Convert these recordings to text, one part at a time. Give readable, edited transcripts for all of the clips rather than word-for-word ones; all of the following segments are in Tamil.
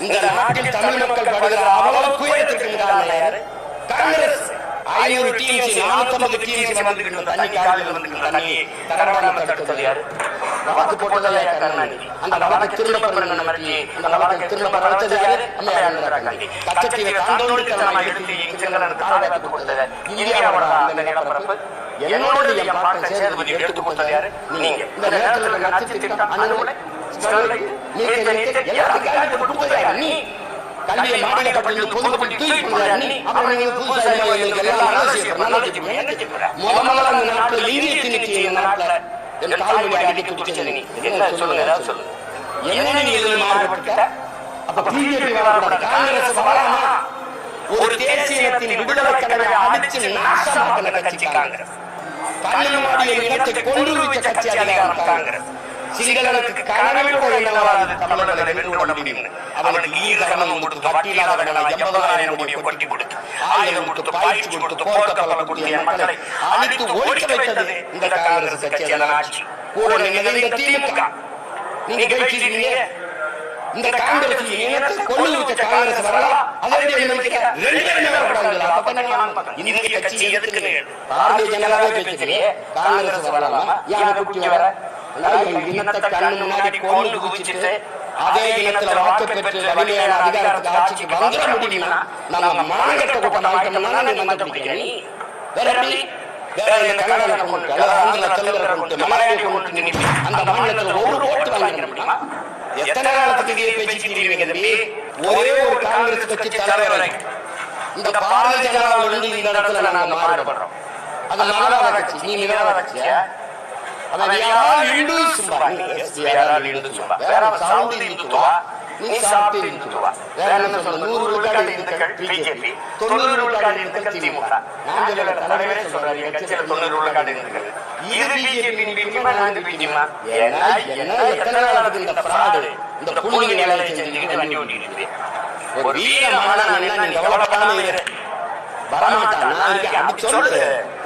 இந்த நாட்டில் தமிழ் மக்கள் படுகிற அவ்வளவு துயரத்திற்கு காரணம் காங்கிரஸ். 500 டிஎம்சி 450 டிஎம்சி வந்துகிட்டு தண்ணி காலையில் வந்துகிட்டு தண்ணி தரவாம தடுத்தது யாரு? வழக்கு போட்டதா கருணாநிதி. அந்த வழக்கை திரும்ப பெறணும் நடத்தி அந்த வழக்கை திரும்ப பெற வச்சது யாரு? அம்மையார் இந்திரா காந்தி. கச்சத்தீவை தாண்டோடுத்தனமா எடுத்து எங்களுக்கு காலகட்டத்துக்கு கொடுத்தது இந்தியாவோட அந்த நிலப்பரப்பு என்னோட என் பாட்டன் சேதுபதி எடுத்து கொடுத்தது யாரு? நீங்க. இந்த நேரத்தில் நச்சு திட்டம் அணுகுமுறை எல்லாத்துக்கும் கொடுத்தது யாரு? நீ. கல்வியை மாநிலப்பட்டு பொதுமக்கள் தூக்கி போடுறாரு நீ. அப்புறம் நீங்க புதுசா முதல்ல அந்த நாட்டில் இந்திய திணிச்சு இந்த நாட்டில் என் தாய்மொழி அடிக்க துடிச்சது நீ. என்ன சொல்லுங்க, ஏதாவது சொல்லுங்க. என்ன நீ எதில் மாறுபட்ட? அப்ப பிஜேபி வரக்கூடாது, காங்கிரஸ் வரலாமா? ஒரு தேசிய இனத்தின் விடுதலை கனவை அடிச்சு நாசமாக்கின கட்சி காங்கிரஸ். கன்னியாகுமரி நிலத்தை கொண்டு வச்ச கட்சி அதிகாரம் காங்கிரஸ். சிங்களனுக்கு கனவை கூட என்னவாது தமிழர்களை வென்று கொள்ள முடியும். அவனுக்கு ஈகரணம் கொடுத்து வட்டியில்லாத 80,000 கோடியை கொட்டி கொடுத்து 1000 கொடுத்து பயிற்சி கொடுத்து போர்க்கப்பலை கொடுத்து என் மக்களை அழித்து ஒழிக்க வைத்தது இந்த காங்கிரஸ் கட்சி. அதன் ஆட்சி கூட நினைந்த திமுக நீங்க பேசிக்கிறீங்க. இந்த காங்கிரஸ் இனத்தை கொண்டு வச்ச காங்கிரஸ் வரலாம். அதை இந்திய கட்சி எதுக்கு பாரதிய ஜனதாவே பேசுகிறீங்க. காங்கிரஸ் வரலாமா? ஏன் குட்டி வர இனத்தை கண்ணு முன்னாடி கொண்டு குவிச்சிட்டு அதே இனத்துல வாக்கு பெற்று வலிமையான அதிகாரத்துக்கு ஆட்சிக்கு வந்துட முடியும்னா நம்ம மாநிலத்தை கூட்டமாக்கணும்னா நீ வந்து பிடிக்கிறீங்க. வேற எப்படி? வேற கன்னட கொண்டு ஆந்திர தெலுங்கு கொண்டு மலையாளி கொண்டு அந்த மாநிலத்துல ஒரு ஓட்டு வாங்க முடியுமா? எத்தனை காலத்துக்கு பேசிக்கிறீங்க தம்பி? ஒரே ஒரு காங்கிரஸ் கட்சி தலைவரை இந்த பாரதிய ஜனதாவிலிருந்து இந்த இடத்துல நாங்க மாறுபடுறோம். அது மனவாத கட்சி. நீ நிலவாத கட்சியா? அவன் யாரால் இந்துசும்பா, யாரால் இந்துசும்பா, வேற சவுண்ட் இந்துவா, நீ சாப்பிட்டு இந்துவா. வேற என்ன சொல்ற? 100 விழுக்காடு இந்துக்கள் பிஜேபி, 90 விழுக்காடு இந்துக்கள் திமுக. நான் சொல்ல தலைவரே சொல்றாரு கட்சியில 90 விழுக்காடு இந்துக்கள். இது பிஜேபி பிடிக்குமா நாங்க பிடிக்குமா? ஏன்னா என்ன எத்தனை நாளுக்கு இந்த ஃப்ராடு இந்த புள்ளிங்க வேலையை செஞ்சுக்கிட்டு வண்டி ஓட்டிட்டு ஒரு வீர மகனா நீ கவலைப்படாம இரு. வரமாட்டான். நான் இருக்கேன். அப்படி சொல்லு.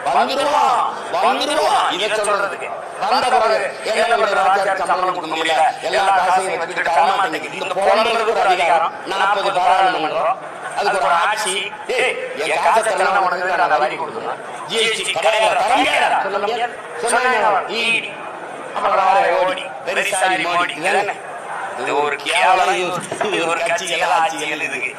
வந்துருவான் வந்துருவான். இதை சொல்றதுக்கு வந்த பிறகு என்ன ராஜா சம்பளம் கொடுக்க முடியல, எல்லா காசையும் வச்சுட்டு தரமாட்டேங்குது. இந்த போன்றதுக்கு ஒரு அதிகாரம் 40 பாராளுமன்றம், அதுக்கு ஒரு ஆட்சி. என் காசை தரலாம் உடனே நான் வாங்கி கொடுக்கணும். ஜிஎஸ்டி கடையில தர முடியாது சொல்ல முடியாது. சொன்னாங்க அப்புறம் ஓடி வெரி சாரி மோடி. இது ஒரு கேவலம். இது ஒரு கட்சி ஆட்சிகள் இதுக்கு